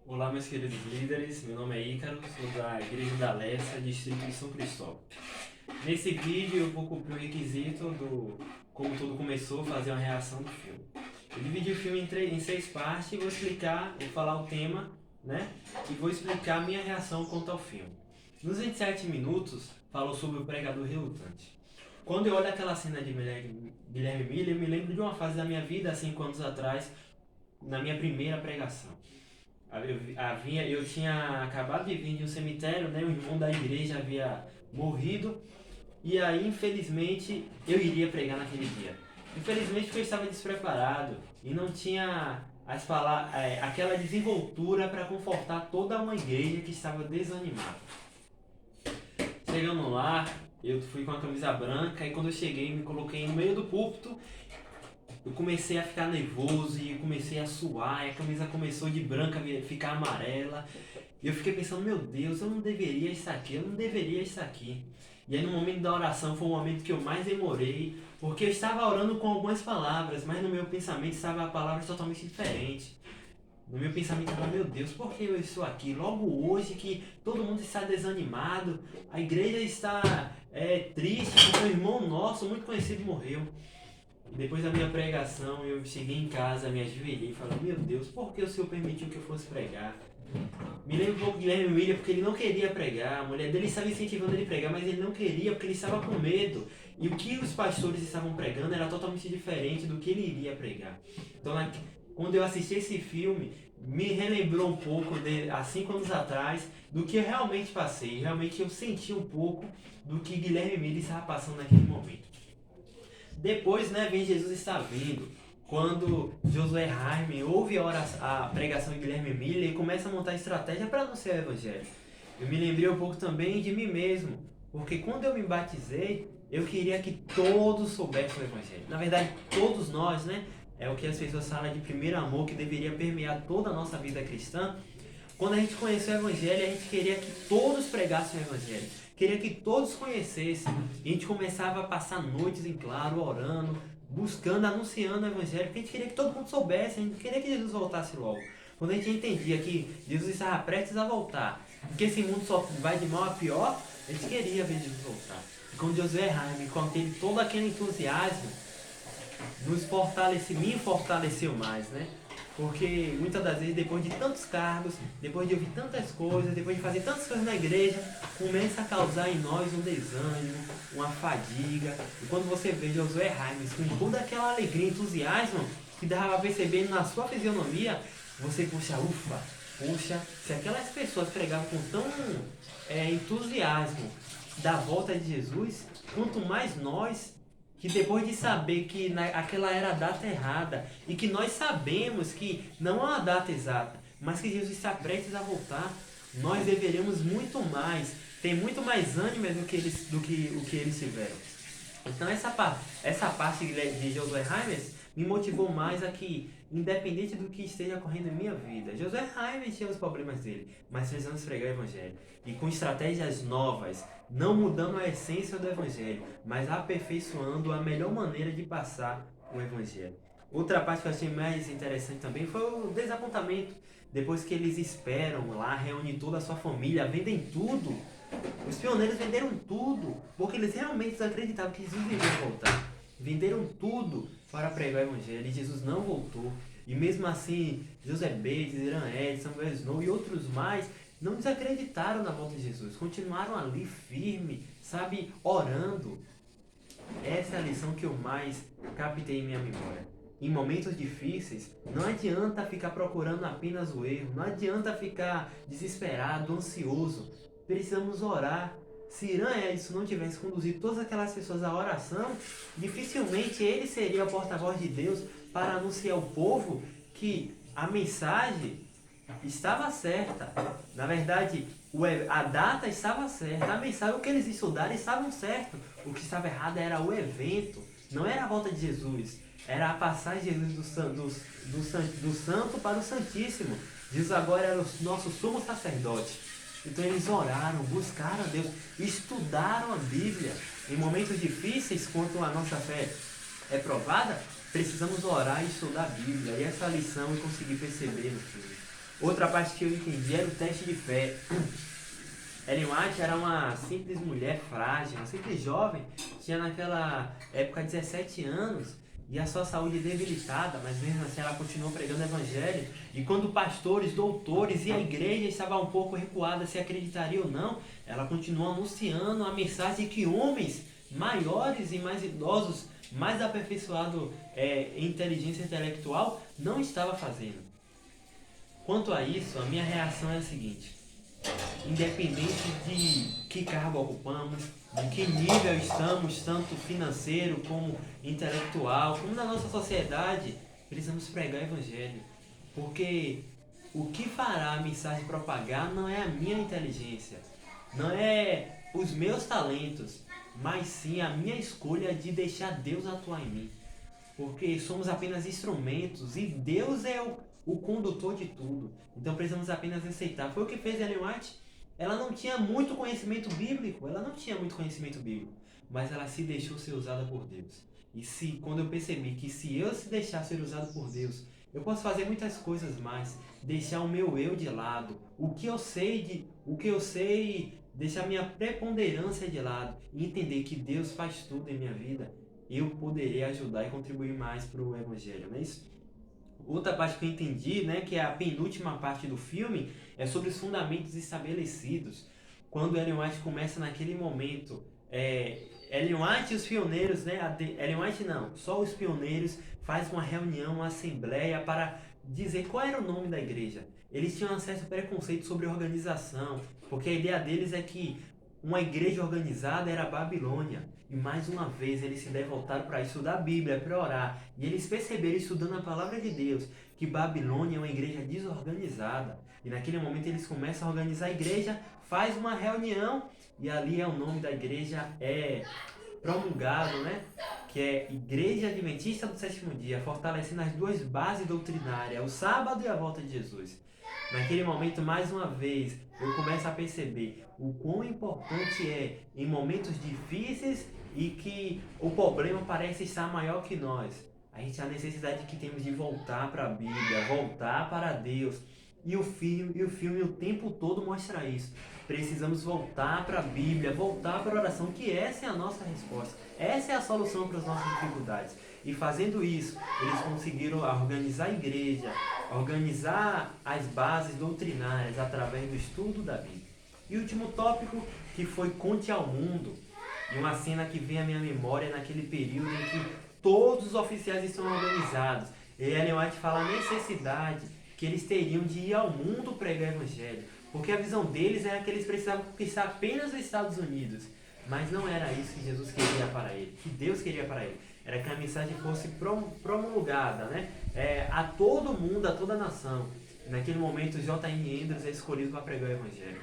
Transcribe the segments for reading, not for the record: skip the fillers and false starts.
Olá, meus queridos líderes, meu nome é Ícaro, sou da Igreja da Lessa, distrito de São Cristóvão. Nesse vídeo eu vou cumprir o requisito do como tudo começou, fazer uma reação do filme. Eu dividi o filme em 6 partes e vou explicar, vou falar o tema, né? E vou explicar a minha reação quanto ao filme. Nos 27 minutos, falou sobre o pregador relutante. Quando eu olho aquela cena de Guilherme Miller, eu me lembro de uma fase da minha vida, há 5 anos atrás, na minha primeira pregação. Eu tinha acabado de vir de um cemitério, né? O irmão da igreja havia morrido. E aí, infelizmente, eu iria pregar naquele dia. Infelizmente, porque eu estava despreparado e não tinha aquela desenvoltura para confortar toda uma igreja que estava desanimada. Chegando lá, eu fui com a camisa branca e quando eu cheguei, me coloquei no meio do púlpito. Eu comecei a ficar nervoso e comecei a suar, e a camisa começou de branca a ficar amarela. E eu fiquei pensando, meu Deus, eu não deveria estar aqui, eu não deveria estar aqui. E aí no momento da oração foi o momento que eu mais demorei, porque eu estava orando com algumas palavras, mas no meu pensamento estava a palavra totalmente diferente. No meu pensamento estava, meu Deus, por que eu estou aqui? Logo hoje que todo mundo está desanimado, a igreja está triste, porque um irmão nosso, muito conhecido, morreu. Depois da minha pregação, eu cheguei em casa, me ajoelhei e falei, meu Deus, por que o Senhor permitiu que eu fosse pregar? Me lembro um pouco de Guilherme Miller porque ele não queria pregar, a mulher dele estava incentivando ele a pregar, mas ele não queria porque ele estava com medo. E o que os pastores estavam pregando era totalmente diferente do que ele iria pregar. Então, quando eu assisti esse filme, me relembrou um pouco, há 5 anos atrás, do que eu realmente passei. Realmente eu senti um pouco do que Guilherme Miller estava passando naquele momento. Depois, né, vem Jesus está vindo. Quando Josué Jaime ouve a pregação de Guilherme Miller e começa a montar estratégia para anunciar o Evangelho. Eu me lembrei um pouco também de mim mesmo, porque quando eu me batizei, eu queria que todos soubessem o Evangelho. Na verdade, todos nós, né? É o que as pessoas falam de primeiro amor, que deveria permear toda a nossa vida cristã. Quando a gente conheceu o Evangelho, a gente queria que todos pregassem o Evangelho. Queria que todos conhecessem. E a gente começava a passar noites em claro, orando, buscando, anunciando o Evangelho, porque a gente queria que todo mundo soubesse, a gente queria que Jesus voltasse logo. Quando a gente entendia que Jesus estava prestes a voltar, que esse mundo só vai de mal a pior, a gente queria ver Jesus voltar. E quando Josué Jaime, quando teve todo aquele entusiasmo, me fortaleceu mais, né? Porque muitas das vezes, depois de tantos cargos, depois de ouvir tantas coisas, depois de fazer tantas coisas na igreja, começa a causar em nós um desânimo, uma fadiga. E quando você vê Josué Raimes com toda aquela alegria e entusiasmo que dava pra perceber na sua fisionomia, você puxa, ufa, puxa, se aquelas pessoas pregavam com tão entusiasmo da volta de Jesus, quanto mais nós que depois de saber que aquela era a data errada e que nós sabemos que não é uma data exata, mas que Jesus está prestes a voltar, nós deveremos muito mais, ter muito mais ânimo do que o que eles tiveram. Então essa parte de Josué Raimes me motivou mais a que, independente do que esteja ocorrendo em minha vida, Josué Raimes tinha os problemas dele, mas precisamos pregar o Evangelho. E com estratégias novas, não mudando a essência do Evangelho, mas aperfeiçoando a melhor maneira de passar o Evangelho. Outra parte que eu achei mais interessante também foi o desapontamento. Depois que eles esperam lá, reúnem toda a sua família, vendem tudo. Os pioneiros venderam tudo, porque eles realmente acreditavam que Jesus iria voltar. Venderam tudo para pregar o Evangelho e Jesus não voltou. E mesmo assim, José Bates, Irã Edson, Samuel Snow e outros mais não desacreditaram na volta de Jesus. Continuaram ali firme, sabe, orando. Essa é a lição que eu mais captei em minha memória. Em momentos difíceis, não adianta ficar procurando apenas o erro, não adianta ficar desesperado, ansioso. Precisamos orar. Se Irã Edson não tivesse conduzido todas aquelas pessoas à oração, dificilmente ele seria o porta-voz de Deus para anunciar ao povo que a mensagem estava certa. Na verdade, a data estava certa, a mensagem, o que eles estudaram estavam certo. O que estava errado era o evento, não era a volta de Jesus, era a passagem de Jesus do santo para o santíssimo. Jesus agora era o nosso sumo sacerdote. Então eles oraram, buscaram a Deus, estudaram a Bíblia. Em momentos difíceis, quando a nossa fé é provada, precisamos orar e estudar a Bíblia. E essa lição eu consegui perceber no filme. Outra parte que eu entendi era o teste de fé. Ellen White era uma simples mulher frágil, uma simples jovem, tinha naquela época 17 anos e a sua saúde debilitada, mas mesmo assim ela continuou pregando o evangelho. E quando pastores, doutores e a igreja estava um pouco recuada se acreditaria ou não, ela continuou anunciando a mensagem que homens maiores e mais idosos, mais aperfeiçoados em inteligência intelectual, não estava fazendo. Quanto a isso, a minha reação é a seguinte: independente de que cargo ocupamos, de que nível estamos, tanto financeiro como intelectual, como na nossa sociedade, precisamos pregar o evangelho. Porque o que fará a mensagem propagar não é a minha inteligência, não é os meus talentos, mas sim a minha escolha de deixar Deus atuar em mim. Porque somos apenas instrumentos e Deus é o condutor de tudo. Então precisamos apenas aceitar. Foi o que fez Ellen White. Ela não tinha muito conhecimento bíblico, mas ela se deixou ser usada por Deus. E quando eu percebi que se eu se deixar ser usado por Deus, eu posso fazer muitas coisas mais, deixar o meu eu de lado, o que eu sei, deixar minha preponderância de lado e entender que Deus faz tudo em minha vida, eu poderei ajudar e contribuir mais para o evangelho, não é isso? Outra parte que eu entendi, né, que é a penúltima parte do filme, é sobre os fundamentos estabelecidos. Quando Ellen White começa naquele momento, Ellen White e os pioneiros, né, Ellen White não, só os pioneiros faz uma reunião, uma assembleia para dizer qual era o nome da igreja. Eles tinham acesso a preconceito sobre organização, porque a ideia deles é que uma igreja organizada era a Babilônia. E mais uma vez eles se devotaram para estudar a Bíblia, para orar. E eles perceberam, estudando a palavra de Deus, que Babilônia é uma igreja desorganizada. E naquele momento eles começam a organizar a igreja, faz uma reunião e ali o nome da igreja é promulgado, né? Que é Igreja Adventista do Sétimo Dia, fortalecendo as duas bases doutrinárias, o sábado e a volta de Jesus. Naquele momento, mais uma vez, eu começo a perceber o quão importante é em momentos difíceis e que o problema parece estar maior que nós. A gente a necessidade que temos de voltar para a Bíblia, voltar para Deus. E o filme o tempo todo mostra isso. Precisamos voltar para a Bíblia, voltar para a oração, que essa é a nossa resposta. Essa é a solução para as nossas dificuldades. E fazendo isso, eles conseguiram organizar a igreja, organizar as bases doutrinárias através do estudo da Bíblia. E o último tópico, que foi Conte ao Mundo, e uma cena que vem à minha memória naquele período em que todos os oficiais estão organizados. E Ellen White fala a necessidade que eles teriam de ir ao mundo pregar o evangelho, porque a visão deles era que eles precisavam conquistar apenas os Estados Unidos, mas não era isso que Jesus queria para ele, que Deus queria para ele. Era que a mensagem fosse promulgada, né? A todo mundo, a toda a nação. E naquele momento, J.N. Andrews é escolhido para pregar o evangelho.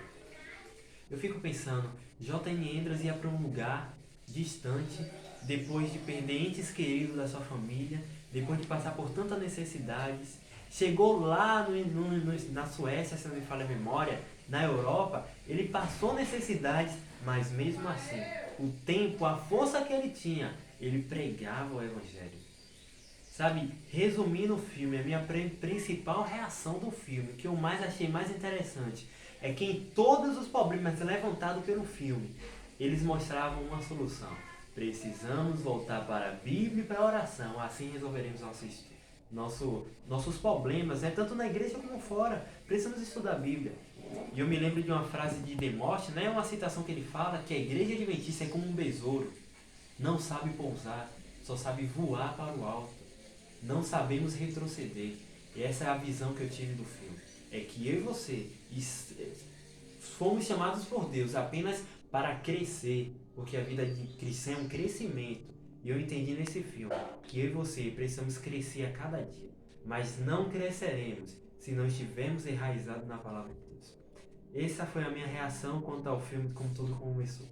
Eu fico pensando, J.N. Andrews ia para um lugar distante, depois de perder entes queridos da sua família, depois de passar por tantas necessidades. Chegou lá na Suécia, se não me falha a memória, na Europa, ele passou necessidades, mas mesmo assim, o tempo, a força que ele tinha, ele pregava o evangelho. Sabe, resumindo o filme, a minha principal reação do filme, que eu achei mais interessante, é que em todos os problemas levantados pelo filme, eles mostravam uma solução. Precisamos voltar para a Bíblia e para a oração, assim resolveremos nossos problemas, né? Tanto na igreja como fora. Precisamos estudar a Bíblia. E eu me lembro de uma frase de Demóstenes, né? Uma citação que ele fala, que a igreja adventista é como um besouro. Não sabe pousar, só sabe voar para o alto. Não sabemos retroceder. E essa é a visão que eu tive do filme. É que eu e você fomos chamados por Deus apenas para crescer, porque a vida de cristão é um crescimento. E eu entendi nesse filme que eu e você precisamos crescer a cada dia, mas não cresceremos se não estivermos enraizados na palavra de Deus. Essa foi a minha reação quanto ao filme, como tudo começou.